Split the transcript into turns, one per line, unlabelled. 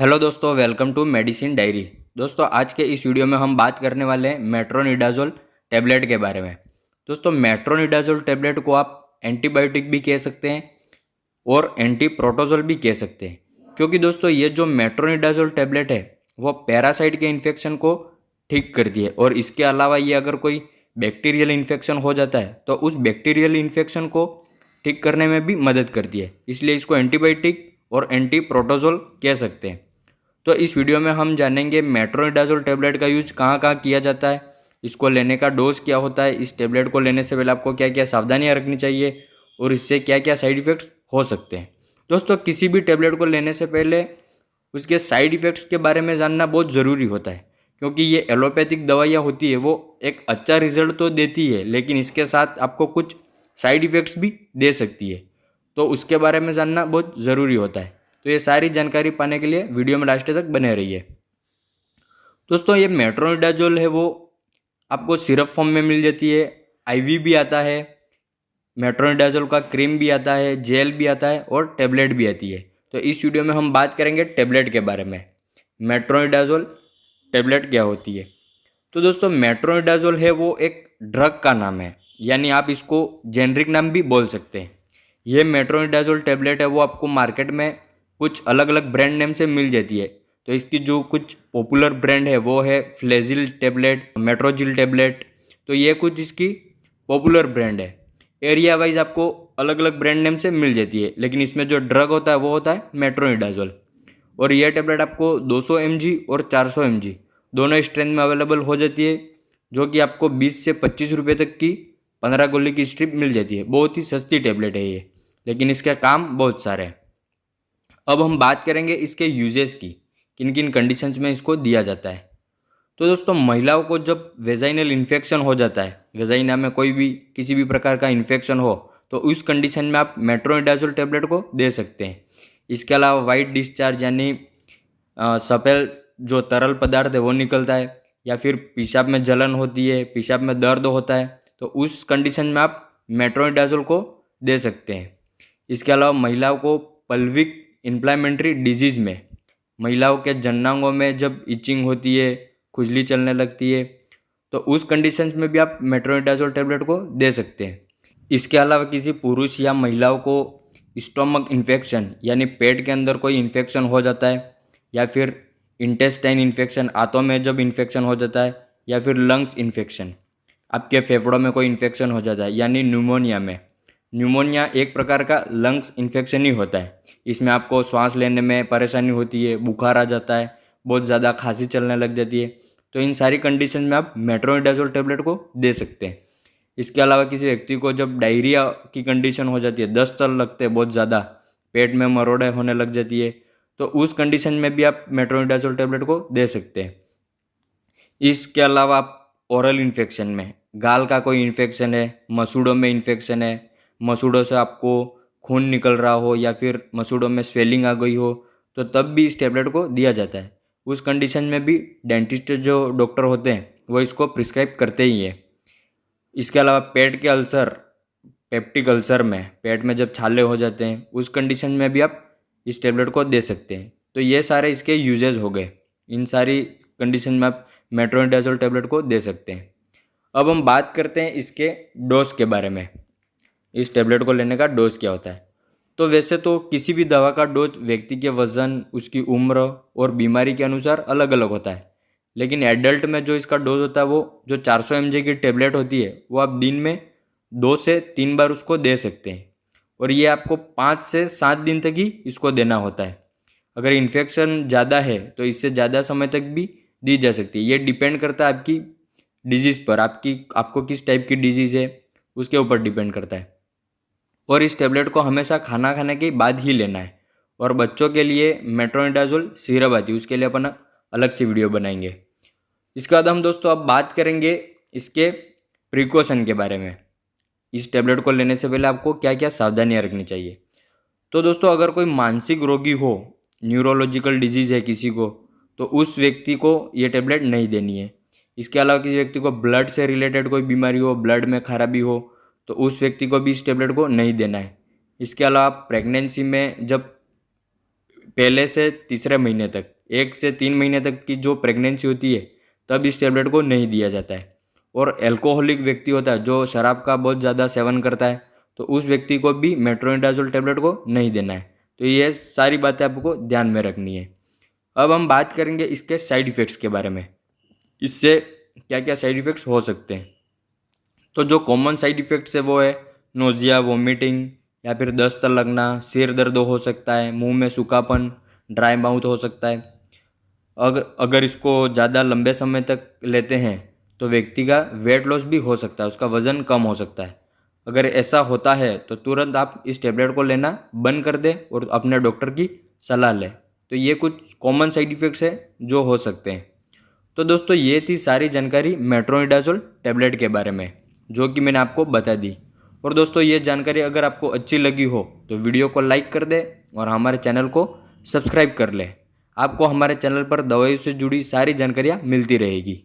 Hello दोस्तों, welcome to medicine diary. दोस्तों, आज के इस वीडियो में हम बात करने वाले हैं मेट्रोनिडाज़ोल टैबलेट के बारे में। दोस्तों, मेट्रोनिडाज़ोल टैबलेट को आप एंटीबायोटिक भी कह सकते हैं और एंटी प्रोटोजोल भी कह सकते हैं, क्योंकि दोस्तों ये जो मेट्रोनिडाज़ोल टैबलेट है वो पैरासाइट के इन्फेक्शन को ठीक करती है। और इसके अलावा ये अगर कोई बैक्टीरियल इन्फेक्शन हो जाता है तो उस बैक्टीरियल इन्फेक्शन को ठीक करने में भी मदद करती है, इसलिए इसको एंटीबायोटिक और एंटी प्रोटोजोल कह सकते हैं। तो इस वीडियो में हम जानेंगे मेट्रोनिडाज़ोल टैबलेट का यूज कहाँ कहाँ किया जाता है, इसको लेने का डोज क्या होता है, इस टैबलेट को लेने से पहले आपको क्या क्या सावधानियाँ रखनी चाहिए और इससे क्या क्या साइड इफ़ेक्ट्स हो सकते हैं। दोस्तों, किसी भी टैबलेट को लेने से पहले उसके साइड इफ़ेक्ट्स के बारे में जानना बहुत ज़रूरी होता है, क्योंकि ये एलोपैथिक दवाइयाँ होती है वो एक अच्छा रिजल्ट तो देती है, लेकिन इसके साथ आपको कुछ साइड इफ़ेक्ट्स भी दे सकती है, तो उसके बारे में जानना बहुत ज़रूरी होता है। तो ये सारी जानकारी पाने के लिए वीडियो में लास्ट तक बने रहिए। दोस्तों, ये मेट्रोनिडाज़ोल है वो आपको सिरप फॉर्म में मिल जाती है, आईवी भी आता है, मेट्रोनिडाज़ोल का क्रीम भी आता है, जेल भी आता है और टैबलेट भी आती है। तो इस वीडियो में हम बात करेंगे टैबलेट के बारे में। मेट्रोनिडाज़ोल टैबलेट क्या होती है? तो दोस्तों, मेट्रोनिडाज़ोल है वो एक ड्रग का नाम है, यानी आप इसको जेनरिक नाम भी बोल सकते हैं। ये मेट्रोनिडाज़ोल टैबलेट है वो आपको मार्केट में कुछ अलग अलग ब्रांड नेम से मिल जाती है। तो इसकी जो कुछ पॉपुलर ब्रांड है वो है फ्लेजिल टैबलेट, मेट्रोजिल टैबलेट। तो ये कुछ इसकी पॉपुलर ब्रांड है। एरिया वाइज आपको अलग अलग ब्रांड नेम से मिल जाती है, लेकिन इसमें जो ड्रग होता है वो होता है मेट्रोनिडाज़ोल। और यह टैबलेट आपको 200 mg और 400 mg दोनों स्ट्रेंथ में अवेलेबल हो जाती है, जो कि आपको 20 से 25 रुपये तक की 15 गोली की स्ट्रिप मिल जाती है। बहुत ही सस्ती टैबलेट है ये, लेकिन इसके काम बहुत सारे हैं। अब हम बात करेंगे इसके यूजेस की, किन किन कंडीशंस में इसको दिया जाता है। तो दोस्तों, महिलाओं को जब वेजाइनल इन्फेक्शन हो जाता है, वेजाइना में कोई भी किसी भी प्रकार का इन्फेक्शन हो, तो उस कंडीशन में आप मेट्रोनिडाज़ोल टैबलेट को दे सकते हैं। इसके अलावा वाइट डिस्चार्ज यानी सफ़ेद जो तरल पदार्थ है वो निकलता है, या फिर पेशाब में जलन होती है, पेशाब में दर्द होता है, तो उस कंडीशन में आप मेट्रोनिडाज़ोल को दे सकते हैं। इसके अलावा महिलाओं को पल्विक इन्फ्लामेटरी डिजीज़ में, महिलाओं के जननांगों में जब इचिंग होती है, खुजली चलने लगती है, तो उस कंडीशंस में भी आप मेट्रोनिडाज़ोल टैबलेट को दे सकते हैं। इसके अलावा किसी पुरुष या महिलाओं को स्टोमक इन्फेक्शन यानी पेट के अंदर कोई इन्फेक्शन हो जाता है, या फिर इंटेस्टाइन इन्फेक्शन, आंतों में जब इन्फेक्शन हो जाता है, या फिर लंग्स इन्फेक्शन, आपके फेफड़ों में कोई इन्फेक्शन हो जाता है, यानी न्यूमोनिया में। न्यूमोनिया एक प्रकार का लंग्स इन्फेक्शन ही होता है। इसमें आपको सांस लेने में परेशानी होती है, बुखार आ जाता है, बहुत ज़्यादा खांसी चलने लग जाती है। तो इन सारी कंडीशन में आप मेट्रोनिडाज़ोल टैबलेट को दे सकते हैं। इसके अलावा किसी व्यक्ति को जब डायरिया की कंडीशन हो जाती है, दस्त लगते हैं बहुत ज़्यादा, पेट में मरोड़े होने लग जाती है, तो उस कंडीशन में भी आप मेट्रोनिडाज़ोल टैबलेट को दे सकते हैं। इसके अलावा आप ओरल इन्फेक्शन में, गाल का कोई इन्फेक्शन है, मसूड़ों में इन्फेक्शन है, मसूड़ों से आपको खून निकल रहा हो, या फिर मसूड़ों में स्वेलिंग आ गई हो, तो तब भी इस टैबलेट को दिया जाता है। उस कंडीशन में भी डेंटिस्ट जो डॉक्टर होते हैं वो इसको प्रिस्क्राइब करते ही हैं। इसके अलावा पेट के अल्सर, पेप्टिक अल्सर में, पेट में जब छाले हो जाते हैं, उस कंडीशन में भी आप इस टैबलेट को दे सकते हैं। तो ये सारे इसके यूजेस हो गए। इन सारी कंडीशन में आप मेट्रोनिडाज़ोल टैबलेट को दे सकते हैं। अब हम बात करते हैं इसके डोज के बारे में। इस टैबलेट को लेने का डोज क्या होता है? तो वैसे तो किसी भी दवा का डोज व्यक्ति के वजन, उसकी उम्र और बीमारी के अनुसार अलग अलग होता है, लेकिन एडल्ट में जो इसका डोज होता है वो जो 400 mg की टैबलेट होती है वो आप दिन में 2 से 3 बार उसको दे सकते हैं, और ये आपको 5 से 7 दिन तक ही इसको देना होता है। अगर इन्फेक्शन ज़्यादा है तो इससे ज़्यादा समय तक भी दी जा सकती है। ये डिपेंड करता है आपकी डिजीज़ पर, आपको किस टाइप की डिजीज़ है उसके ऊपर डिपेंड करता है। और इस टैबलेट को हमेशा खाना खाने के बाद ही लेना है। और बच्चों के लिए मेट्रोनिडाज़ोल सिरप आती है, उसके लिए अपन अलग से वीडियो बनाएंगे। इसके बाद हम दोस्तों अब बात करेंगे इसके प्रिकॉशन के बारे में। इस टैबलेट को लेने से पहले आपको क्या क्या सावधानियां रखनी चाहिए। तो दोस्तों, अगर कोई मानसिक रोगी हो, न्यूरोलॉजिकल डिजीज़ है किसी को, तो उस व्यक्ति को ये टैबलेट नहीं देनी है। इसके अलावा किसी व्यक्ति को ब्लड से रिलेटेड कोई बीमारी हो, ब्लड में खराबी हो, तो उस व्यक्ति को भी इस टैबलेट को नहीं देना है। इसके अलावा प्रेगनेंसी में जब पहले से तीसरे महीने तक, 1 से 3 महीने तक की जो प्रेगनेंसी होती है तब इस टेबलेट को नहीं दिया जाता है। और एल्कोहलिक व्यक्ति होता है जो शराब का बहुत ज़्यादा सेवन करता है, तो उस व्यक्ति को भी मेट्रोनिडाज़ोल टेबलेट को नहीं देना है। तो ये सारी बातें आपको ध्यान में रखनी है। अब हम बात करेंगे इसके साइड इफ़ेक्ट्स के बारे में, इससे क्या क्या साइड इफ़ेक्ट्स हो सकते हैं। तो जो कॉमन साइड इफ़ेक्ट्स है वो है नोज़िया, वोमिटिंग, या फिर दस्त लगना, सिर दर्द हो सकता है, मुंह में सूखापन, ड्राई माउथ हो सकता है। अगर इसको ज़्यादा लंबे समय तक लेते हैं तो व्यक्ति का वेट लॉस भी हो सकता है, उसका वज़न कम हो सकता है। अगर ऐसा होता है तो तुरंत आप इस टेबलेट को लेना बंद कर दें और अपने डॉक्टर की सलाह लें। तो ये कुछ कॉमन साइड इफ़ेक्ट्स है जो हो सकते हैं। तो दोस्तों ये थी सारी जानकारी मेट्रोनिडाज़ोल टेबलेट के बारे में जो कि मैंने आपको बता दी। और दोस्तों ये जानकारी अगर आपको अच्छी लगी हो तो वीडियो को लाइक कर दें और हमारे चैनल को सब्सक्राइब कर लें। आपको हमारे चैनल पर दवाइयों से जुड़ी सारी जानकारियाँ मिलती रहेगी।